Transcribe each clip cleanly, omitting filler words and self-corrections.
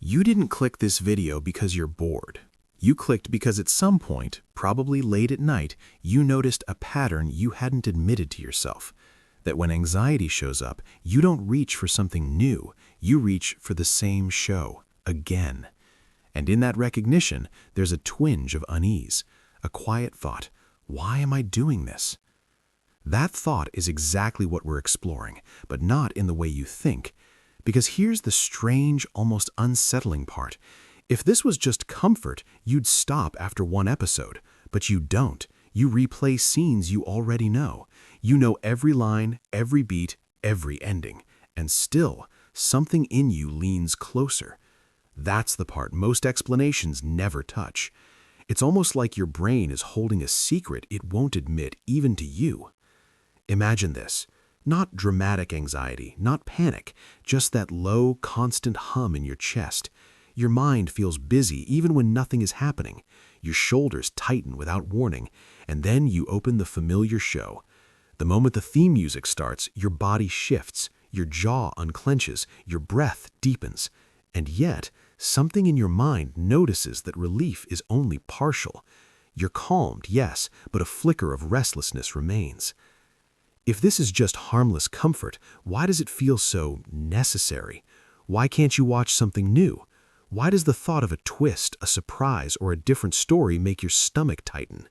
You didn't click this video because you're bored. You clicked because at some point, probably late at night, you noticed a pattern you hadn't admitted to yourself. That when anxiety shows up, you don't reach for something new, you reach for the same show, again. And in that recognition, there's a twinge of unease, a quiet thought, why am I doing this? That thought is exactly what we're exploring, but not in the way you think. Because here's the strange, almost unsettling part. If this was just comfort, you'd stop after one episode. But you don't. You replay scenes you already know. You know every line, every beat, every ending. And still, something in you leans closer. That's the part most explanations never touch. It's almost like your brain is holding a secret it won't admit even to you. Imagine this. Not dramatic anxiety, not panic, just that low, constant hum in your chest. Your mind feels busy even when nothing is happening. Your shoulders tighten without warning, and then you open the familiar show. The moment the theme music starts, your body shifts, your jaw unclenches, your breath deepens. And yet, something in your mind notices that relief is only partial. You're calmed, yes, but a flicker of restlessness remains. If this is just harmless comfort, why does it feel so necessary? Why can't you watch something new? Why does the thought of a twist, a surprise, or a different story make your stomach tighten?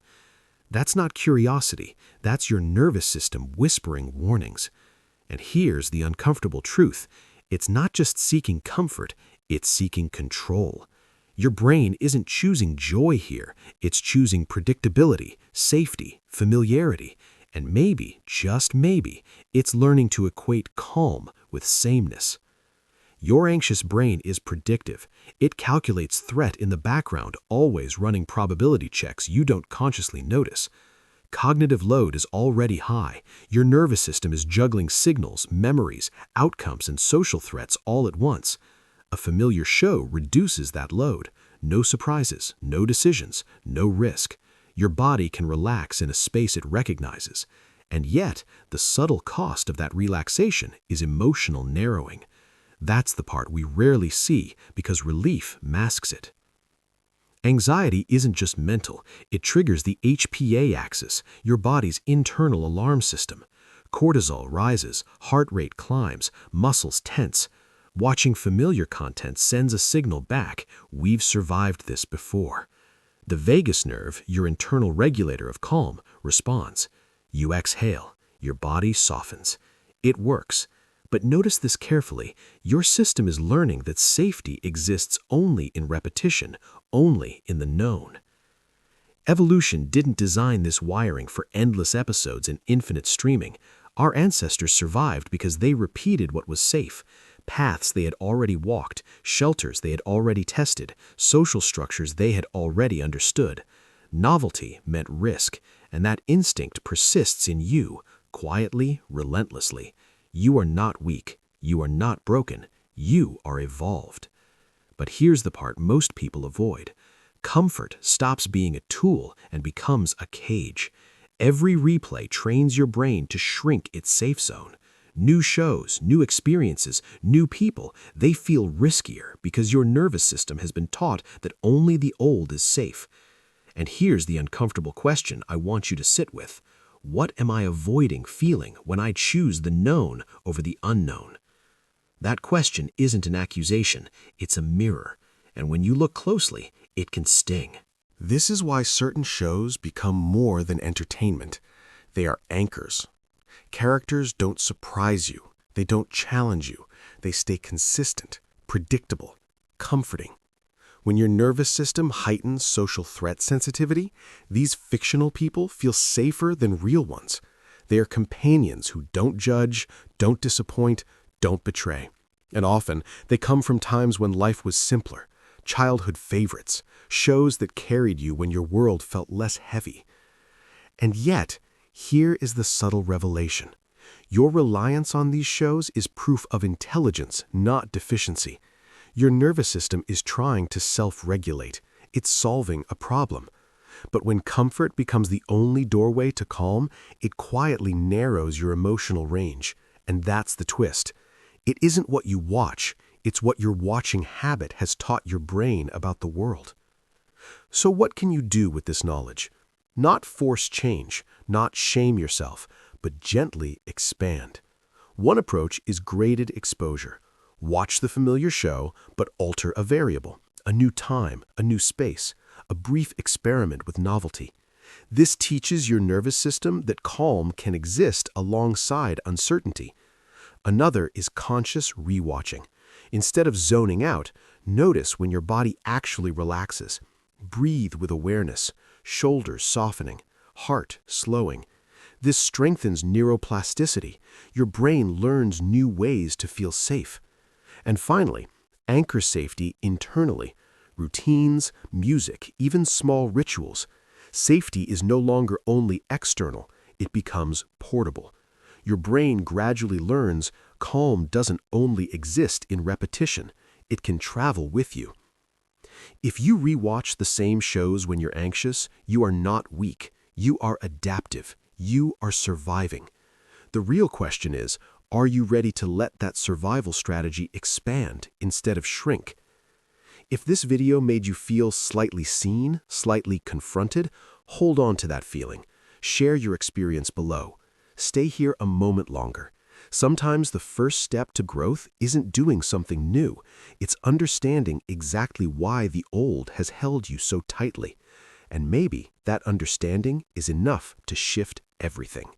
That's not curiosity. That's your nervous system whispering warnings. And here's the uncomfortable truth. It's not just seeking comfort, it's seeking control. Your brain isn't choosing joy here. It's choosing predictability, safety, familiarity. And maybe, just maybe, it's learning to equate calm with sameness. Your anxious brain is predictive. It calculates threat in the background, always running probability checks you don't consciously notice. Cognitive load is already high. Your nervous system is juggling signals, memories, outcomes, and social threats all at once. A familiar show reduces that load. No surprises, no decisions, no risk. Your body can relax in a space it recognizes. And yet, the subtle cost of that relaxation is emotional narrowing. That's the part we rarely see because relief masks it. Anxiety isn't just mental. It triggers the HPA axis, your body's internal alarm system. Cortisol rises, heart rate climbs, muscles tense. Watching familiar content sends a signal back, we've survived this before. The vagus nerve, your internal regulator of calm, responds. You exhale, your body softens. It works. But notice this carefully. Your system is learning that safety exists only in repetition, only in the known. Evolution didn't design this wiring for endless episodes and infinite streaming. Our ancestors survived because they repeated what was safe. Paths they had already walked, shelters they had already tested, social structures they had already understood. Novelty meant risk, and that instinct persists in you, quietly, relentlessly. You are not weak. You are not broken. You are evolved. But here's the part most people avoid. Comfort stops being a tool and becomes a cage. Every replay trains your brain to shrink its safe zone. New shows, new experiences, new people, they feel riskier because your nervous system has been taught that only the old is safe. And here's the uncomfortable question I want you to sit with. What am I avoiding feeling when I choose the known over the unknown? That question isn't an accusation, it's a mirror. And when you look closely, it can sting. This is why certain shows become more than entertainment. They are anchors. Characters don't surprise you. They don't challenge you. They stay consistent, predictable, comforting. When your nervous system heightens social threat sensitivity, these fictional people feel safer than real ones. They are companions who don't judge, don't disappoint, don't betray. And often, they come from times when life was simpler, childhood favorites, shows that carried you when your world felt less heavy. And yet, here is the subtle revelation. Your reliance on these shows is proof of intelligence, not deficiency. Your nervous system is trying to self-regulate. It's solving a problem. But when comfort becomes the only doorway to calm, it quietly narrows your emotional range. And that's the twist. It isn't what you watch, It's what your watching habit has taught your brain about the world. So what can you do with this knowledge? Not force change, not shame yourself, but gently expand. One approach is graded exposure. Watch the familiar show, but alter a variable, a new time, a new space, a brief experiment with novelty. This teaches your nervous system that calm can exist alongside uncertainty. Another is conscious rewatching. Instead of zoning out, notice when your body actually relaxes. Breathe with awareness, shoulders softening, heart slowing. This strengthens neuroplasticity. Your brain learns new ways to feel safe. And finally, anchor safety internally. Routines, music, even small rituals. Safety is no longer only external, it becomes portable. Your brain gradually learns calm doesn't only exist in repetition, it can travel with you. If you rewatch the same shows when you're anxious, you are not weak, you are adaptive, you are surviving. The real question is, are you ready to let that survival strategy expand instead of shrink? If this video made you feel slightly seen, slightly confronted, hold on to that feeling. Share your experience below. Stay here a moment longer. Sometimes the first step to growth isn't doing something new. It's understanding exactly why the old has held you so tightly. And maybe that understanding is enough to shift everything.